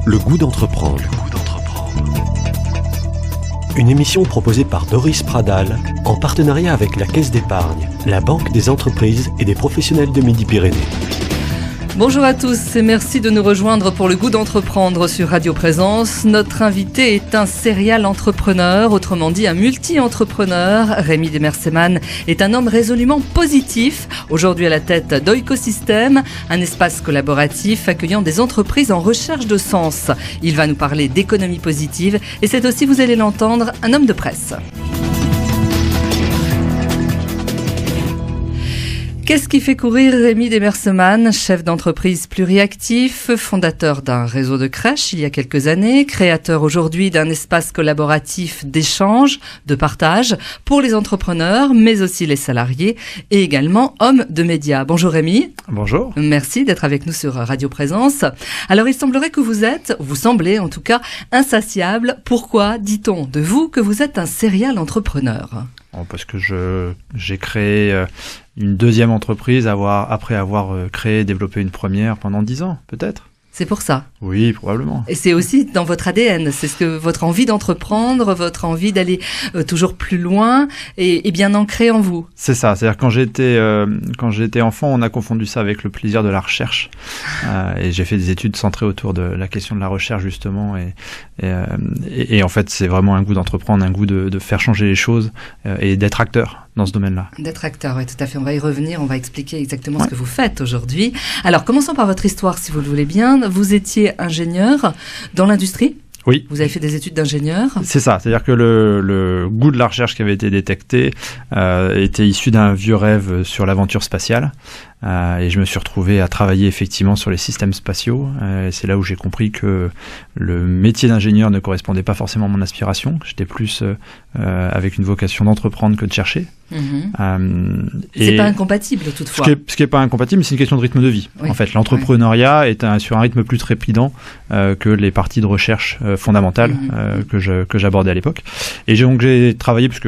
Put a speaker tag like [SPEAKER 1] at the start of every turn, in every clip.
[SPEAKER 1] Le goût d'entreprendre. Une émission proposée par Doris Pradal en partenariat avec la Caisse d'épargne, la Banque des entreprises et des professionnels de Midi-Pyrénées.
[SPEAKER 2] Bonjour à tous et merci de nous rejoindre pour le goût d'entreprendre sur Radio Présence. Notre invité est un serial entrepreneur, autrement dit un multi-entrepreneur. Rémi Demerseman est un homme résolument positif, aujourd'hui à la tête d'Oikosystème, un espace collaboratif accueillant des entreprises en recherche de sens. Il va nous parler d'économie positive et c'est aussi, vous allez l'entendre, un homme de presse. Qu'est-ce qui fait courir Rémi Demerseman, chef d'entreprise pluriactif, fondateur d'un réseau de crèches il y a quelques années, créateur aujourd'hui d'un espace collaboratif d'échange, de partage pour les entrepreneurs, mais aussi les salariés et également homme de médias. Bonjour Rémi.
[SPEAKER 3] Bonjour.
[SPEAKER 2] Merci d'être avec nous sur Radio Présence. Alors il semblerait que vous semblez en tout cas insatiable. Pourquoi dit-on de vous que vous êtes un serial entrepreneur ?
[SPEAKER 3] Parce que j'ai créé une deuxième entreprise après avoir créé et développé une première pendant 10 ans, peut-être.
[SPEAKER 2] C'est pour ça?
[SPEAKER 3] Oui, probablement.
[SPEAKER 2] Et c'est aussi dans votre ADN, c'est ce que votre envie d'entreprendre, votre envie d'aller toujours plus loin est bien ancrée en vous.
[SPEAKER 3] C'est ça, c'est-à-dire quand j'étais enfant, on a confondu ça avec le plaisir de la recherche. Et j'ai fait des études centrées autour de la question de la recherche justement. Et en fait, c'est vraiment un goût d'entreprendre, un goût de faire changer les choses et d'être acteur dans ce domaine-là.
[SPEAKER 2] D'être acteur, oui, tout à fait. On va y revenir, on va expliquer exactement ce que vous faites aujourd'hui. Alors, commençons par votre histoire, si vous le voulez bien. Vous étiez ingénieur dans l'industrie ?
[SPEAKER 3] Oui.
[SPEAKER 2] Vous avez fait des études d'ingénieur ?
[SPEAKER 3] C'est ça, c'est-à-dire que le goût de la recherche qui avait été détecté était issu d'un vieux rêve sur l'aventure spatiale. Et je me suis retrouvé à travailler effectivement sur les systèmes spatiaux. Et c'est là où j'ai compris que le métier d'ingénieur ne correspondait pas forcément à mon aspiration. J'étais plus avec une vocation d'entreprendre que de chercher.
[SPEAKER 2] C'est pas incompatible toutefois.
[SPEAKER 3] Ce qui est pas incompatible, c'est une question de rythme de vie. Oui. En fait, l'entrepreneuriat est sur un rythme plus trépidant que les parties de recherche fondamentales que j'abordais à l'époque. Et donc j'ai travaillé, puisque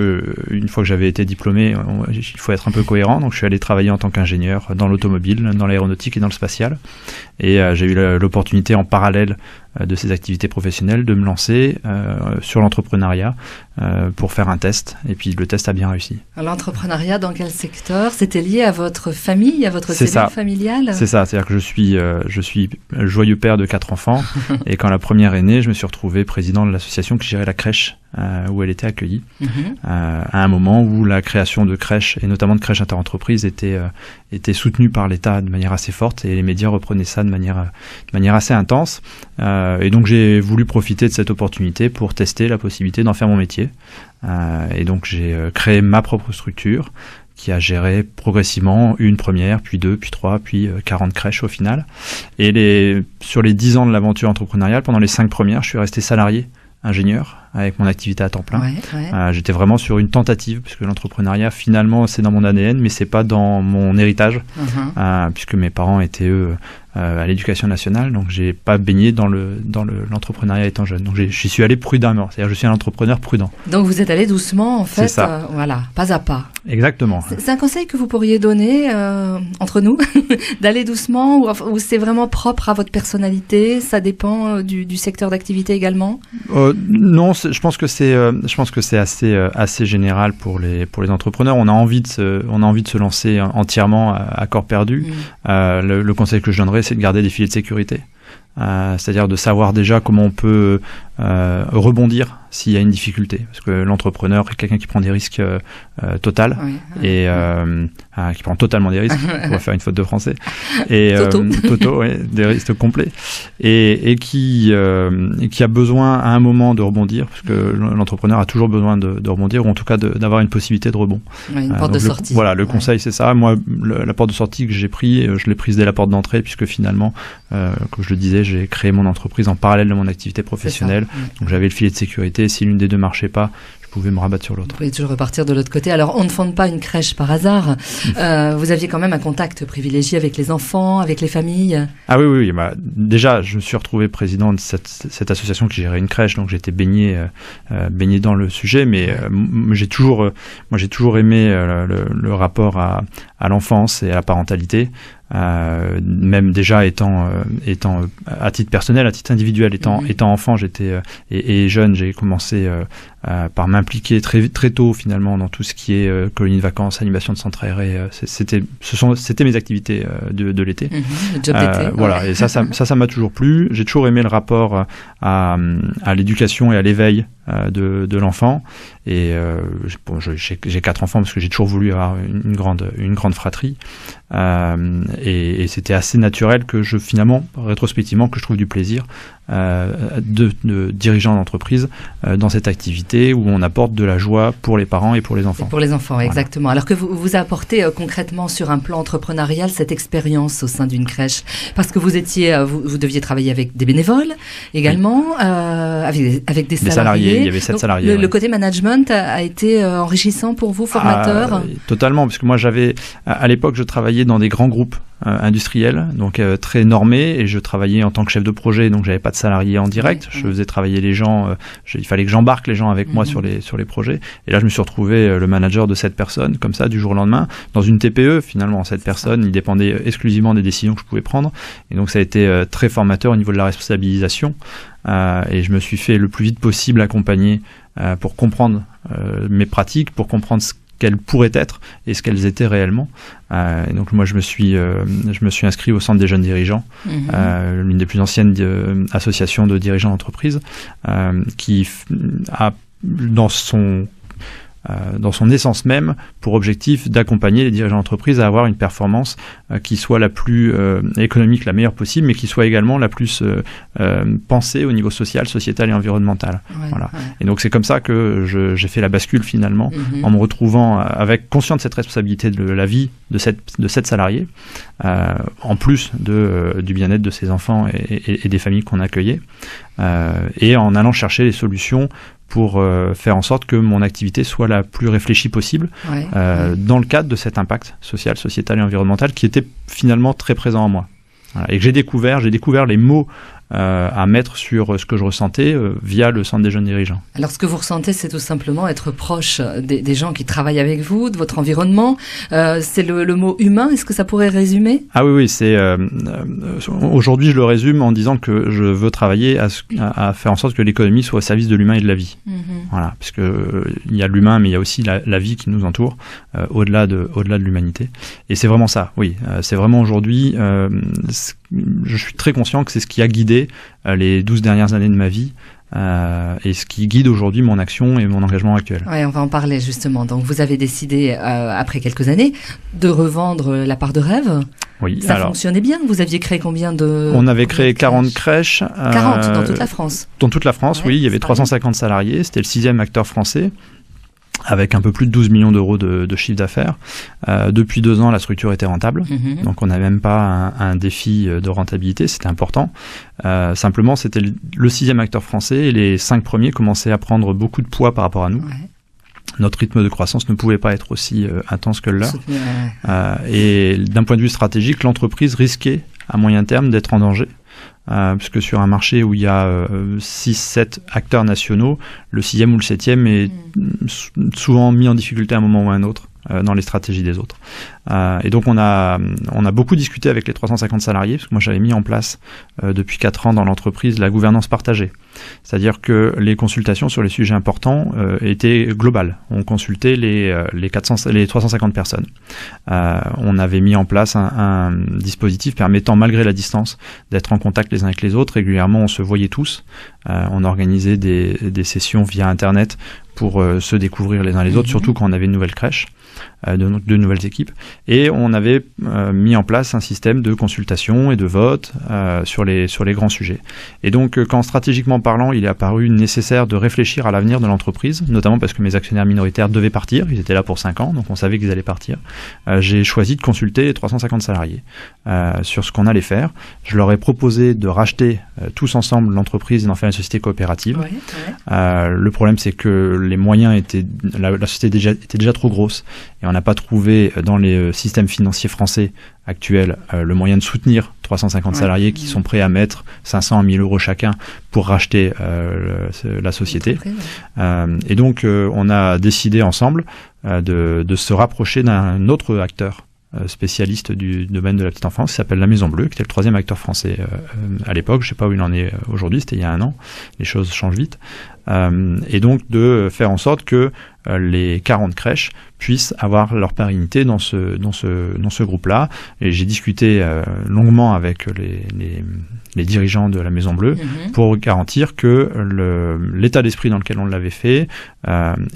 [SPEAKER 3] une fois que j'avais été diplômé, il faut être un peu cohérent. Donc je suis allé travailler en tant qu'ingénieur dans l'automobile, dans l'aéronautique et dans le spatial. Et j'ai eu l'opportunité en parallèle de ces activités professionnelles de me lancer sur l'entrepreneuriat pour faire un test. Et puis le test a bien réussi.
[SPEAKER 2] L'entrepreneuriat dans quel secteur ? C'était lié à votre famille, à votre cellule familiale ?
[SPEAKER 3] C'est ça, c'est-à-dire que je suis joyeux père de 4 enfants. Et quand la première est née, je me suis retrouvé président de l'association qui gérait la crèche où elle était accueillie. À un moment où la création de crèches, et notamment de crèches interentreprises, était soutenue par l'État de manière assez forte et les médias reprenaient ça de manière assez intense. Et donc j'ai voulu profiter de cette opportunité pour tester la possibilité d'en faire mon métier. Et donc j'ai créé ma propre structure qui a géré progressivement une première, puis 2, puis 3, puis 40 crèches au final. Et sur les 10 ans de l'aventure entrepreneuriale, pendant les 5 premières, je suis resté salarié ingénieur avec mon activité à temps plein. J'étais vraiment sur une tentative, puisque l'entrepreneuriat, finalement, c'est dans mon ADN, mais c'est pas dans mon héritage, puisque mes parents étaient, eux, à l'éducation nationale, donc j'ai pas baigné dans l'entrepreneuriat étant jeune. Donc j'y suis allé prudemment, c'est-à-dire je suis un entrepreneur prudent.
[SPEAKER 2] Donc vous êtes allé doucement, en fait,
[SPEAKER 3] c'est ça.
[SPEAKER 2] Voilà, pas à pas.
[SPEAKER 3] Exactement.
[SPEAKER 2] C'est un conseil que vous pourriez donner entre nous, d'aller doucement, ou c'est vraiment propre à votre personnalité, ça dépend du secteur d'activité également ?
[SPEAKER 3] Non, je pense que c'est assez général pour les entrepreneurs. On a envie de se lancer entièrement à corps perdu. Le conseil que je donnerais, c'est de garder des filets de sécurité. C'est-à-dire de savoir déjà comment on peut rebondir s'il y a une difficulté, parce que l'entrepreneur est quelqu'un qui prend des risques total et qui prend totalement des risques. On va faire une faute de français. Et Toto, des risques complets et qui a besoin à un moment de rebondir, parce que l'entrepreneur a toujours besoin de rebondir, ou en tout cas d'avoir une possibilité de rebond.
[SPEAKER 2] Une porte de sortie.
[SPEAKER 3] Le conseil c'est ça. Moi, la porte de sortie que j'ai pris, je l'ai prise dès la porte d'entrée, puisque finalement, comme je le disais, j'ai créé mon entreprise en parallèle de mon activité professionnelle. Donc j'avais le filet de sécurité. Si l'une des deux marchait pas, je pouvais me rabattre sur l'autre.
[SPEAKER 2] Vous pouvez toujours repartir de l'autre côté. Alors, on ne fonde pas une crèche par hasard. Vous aviez quand même un contact privilégié avec les enfants, avec les familles.
[SPEAKER 3] Ah oui. Déjà, je me suis retrouvé président de cette association qui gérait une crèche, donc j'étais baigné dans le sujet. Mais j'ai toujours aimé le rapport à l'enfance et à la parentalité. même déjà étant à titre personnel, à titre individuel, étant enfant, et jeune, j'ai commencé par m'impliquer très tôt finalement dans tout ce qui est colonies de vacances, animation de centres aérés. C'était mes activités de l'été.
[SPEAKER 2] Le job d'été.
[SPEAKER 3] Voilà, et ça m'a toujours plu. J'ai toujours aimé le rapport à l'éducation et à l'éveil de l'enfant. Et j'ai 4 enfants parce que j'ai toujours voulu avoir une grande fratrie. Et c'était assez naturel que rétrospectivement, que je trouve du plaisir de dirigeant d'entreprise dans cette activité où on apporte de la joie pour les parents et pour les enfants.
[SPEAKER 2] Et pour les enfants, voilà. Exactement. Alors que vous apportez concrètement sur un plan entrepreneurial cette expérience au sein d'une crèche, parce que vous deviez travailler avec des bénévoles également, avec des salariés.
[SPEAKER 3] Il y avait 7 salariés.
[SPEAKER 2] Le côté management a été enrichissant pour vous, formateur?
[SPEAKER 3] Totalement, parce que moi à l'époque je travaillais dans des grands groupes industriels, donc très normés, et je travaillais en tant que chef de projet, donc j'avais pas de salariés en direct. Je faisais travailler les gens, il fallait que j'embarque les gens avec moi sur les projets. Et là je me suis retrouvé le manager de 7 personnes, comme ça, du jour au lendemain, dans une TPE finalement. 7 personnes, il dépendait exclusivement des décisions que je pouvais prendre, et donc ça a été très formateur au niveau de la responsabilisation. Et je me suis fait le plus vite possible accompagner pour comprendre mes pratiques, pour comprendre ce qu'elles pourraient être et ce qu'elles étaient réellement. Et donc moi je me suis inscrit au Centre des jeunes dirigeants, l'une des plus anciennes associations de dirigeants d'entreprise, qui a dans son essence même pour objectif d'accompagner les dirigeants d'entreprise à avoir une performance qui soit la plus économique, la meilleure possible, mais qui soit également la plus pensée au niveau social, sociétal et environnemental. Voilà. Et donc c'est comme ça que j'ai fait la bascule finalement, en me retrouvant avec conscient de cette responsabilité de la vie de 7 salariés, en plus du bien-être de ses enfants et des familles qu'on accueillait, et en allant chercher les solutions pour faire en sorte que mon activité soit la plus réfléchie possible, dans le cadre de cet impact social, sociétal et environnemental qui était finalement très présent en moi. Voilà. Et que j'ai découvert les mots à mettre sur ce que je ressentais via le Centre des jeunes dirigeants.
[SPEAKER 2] Alors ce que vous ressentez, c'est tout simplement être proche des gens qui travaillent avec vous, de votre environnement. C'est le mot humain, est-ce que ça pourrait résumer?
[SPEAKER 3] Ah oui, c'est aujourd'hui je le résume en disant que je veux travailler à faire en sorte que l'économie soit au service de l'humain et de la vie. Voilà, puisque il y a l'humain, mais il y a aussi la vie qui nous entoure, au-delà de l'humanité. Et c'est vraiment ça, oui. C'est vraiment aujourd'hui, je suis très conscient que c'est ce qui a guidé les 12 dernières années de ma vie, et ce qui guide aujourd'hui mon action et mon engagement actuel.
[SPEAKER 2] Oui, on va en parler justement. Donc vous avez décidé, après quelques années, de revendre la part de rêve.
[SPEAKER 3] Oui.
[SPEAKER 2] Ça fonctionnait bien. Vous aviez créé combien de...
[SPEAKER 3] On avait créé 40 crèches.
[SPEAKER 2] 40 dans toute la France.
[SPEAKER 3] Dans toute la France, oui. Il y avait 350 salariés. C'était le 6e acteur français, avec un peu plus de 12 millions d'euros de chiffre d'affaires. Depuis 2 ans, la structure était rentable. Donc on n'avait même pas un défi de rentabilité, c'était important. Simplement, c'était le 6e acteur français, et les 5 premiers commençaient à prendre beaucoup de poids par rapport à nous. Notre rythme de croissance ne pouvait pas être aussi intense que le leur. Et d'un point de vue stratégique, l'entreprise risquait à moyen terme d'être en danger. Puisque sur un marché où il y a 6-7 acteurs nationaux, le 6e ou le 7e est souvent mis en difficulté à un moment ou à un autre dans les stratégies des autres. Et donc on a beaucoup discuté avec les 350 salariés, parce que moi j'avais mis en place depuis 4 ans dans l'entreprise la gouvernance partagée. C'est-à-dire que les consultations sur les sujets importants étaient globales. On consultait les 350 personnes. On avait mis en place un dispositif permettant, malgré la distance, d'être en contact les uns avec les autres. Régulièrement, on se voyait tous. On organisait des sessions via Internet pour se découvrir les uns les autres, surtout quand on avait une nouvelle crèche, de nouvelles équipes. Et on avait mis en place un système de consultation et de vote sur les grands sujets. Et donc, quand stratégiquement parlant, il est apparu nécessaire de réfléchir à l'avenir de l'entreprise, notamment parce que mes actionnaires minoritaires devaient partir, ils étaient là pour 5 ans, donc on savait qu'ils allaient partir, j'ai choisi de consulter les 350 salariés sur ce qu'on allait faire. Je leur ai proposé de racheter tous ensemble l'entreprise et d'en faire une société coopérative. Le problème, c'est que les moyens la société était déjà trop grosse, et on n'a pas trouvé dans les systèmes financiers français actuels le moyen de soutenir 350 salariés qui sont prêts à mettre 500 à 1000 euros chacun pour racheter la société. Et donc on a décidé ensemble de se rapprocher d'un autre acteur spécialiste du domaine de la petite enfance, qui s'appelle La Maison Bleue, qui était le 3e acteur français à l'époque. Je ne sais pas où il en est aujourd'hui, c'était il y a un an. Les choses changent vite. Et donc de faire en sorte que les 40 crèches puissent avoir leur pérennité dans ce groupe-là. Et j'ai discuté longuement avec les dirigeants de la Maison Bleue pour garantir que l'état d'esprit dans lequel on l'avait fait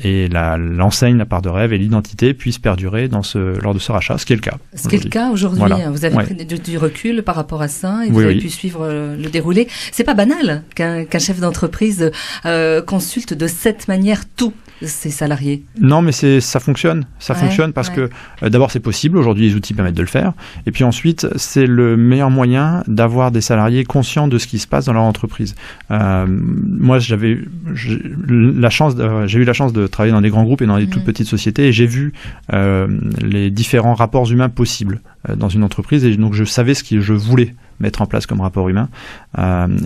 [SPEAKER 3] et l'enseigne, la part de rêve et l'identité puissent perdurer lors de ce rachat, ce qui est le cas.
[SPEAKER 2] Ce qui est le cas aujourd'hui. Voilà. Vous avez pris du recul par rapport à ça et vous avez pu suivre le déroulé. C'est pas banal qu'un chef d'entreprise consulte de cette manière tous ses salariés. Non, mais
[SPEAKER 3] ça fonctionne. Ça fonctionne parce que d'abord c'est possible. Aujourd'hui, les outils permettent de le faire. Et puis ensuite, c'est le meilleur moyen d'avoir des salariés conscients de ce qui se passe dans leur entreprise. Moi, j'ai eu la chance de travailler dans des grands groupes et dans des toutes petites sociétés, et j'ai vu les différents rapports humains possibles dans une entreprise, et donc je savais ce que je voulais mettre en place comme rapport humain.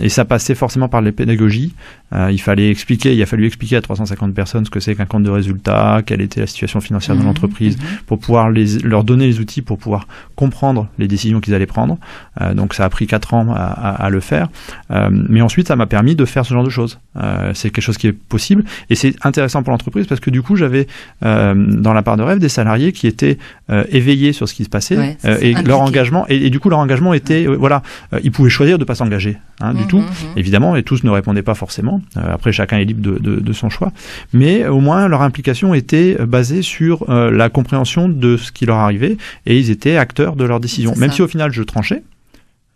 [SPEAKER 3] Et ça passait forcément par les pédagogies. Il a fallu expliquer à 350 personnes ce que c'est qu'un compte de résultat, quelle était la situation financière de l'entreprise, pour pouvoir leur donner les outils pour pouvoir comprendre les décisions qu'ils allaient prendre. Donc ça a pris 4 ans à le faire. Mais ensuite, ça m'a permis de faire ce genre de choses. C'est quelque chose qui est possible. Et c'est intéressant pour l'entreprise parce que du coup, j'avais dans la part de rêve des salariés qui étaient éveillés sur ce qui se passait. Et leur engagement, et du coup, leur engagement était... ils pouvaient choisir de ne pas s'engager du tout, évidemment, et tous ne répondaient pas forcément. Après, chacun est libre de son choix. Mais au moins, leur implication était basée sur la compréhension de ce qui leur arrivait, et ils étaient acteurs de leurs décisions. Même si au final, je tranchais,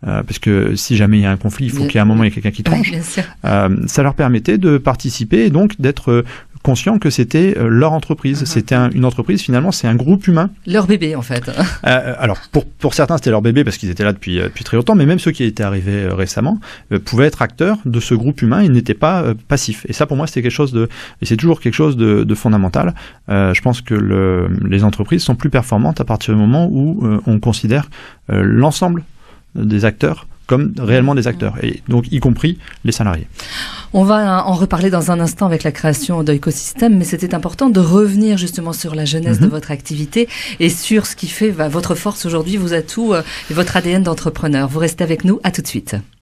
[SPEAKER 3] parce que si jamais il y a un conflit, il faut qu'il y ait un moment, il y ait quelqu'un qui tranche. Ça leur permettait de participer et donc d'être conscients que c'était leur entreprise. C'était une entreprise, finalement, c'est un groupe humain.
[SPEAKER 2] Leur bébé, en fait.
[SPEAKER 3] Alors, pour certains, c'était leur bébé parce qu'ils étaient là depuis très longtemps, mais même ceux qui étaient arrivés récemment pouvaient être acteurs de ce groupe humain. Ils n'étaient pas passifs. Et ça, pour moi, c'était quelque chose et c'est toujours quelque chose de fondamental. Je pense que les entreprises sont plus performantes à partir du moment où on considère l'ensemble des acteurs comme réellement des acteurs, et donc y compris les salariés.
[SPEAKER 2] On va en reparler dans un instant avec la création d'Oikosystème, mais c'était important de revenir justement sur la jeunesse de votre activité et sur ce qui fait votre force aujourd'hui, vos atouts et votre ADN d'entrepreneur. Vous restez avec nous, à tout de suite.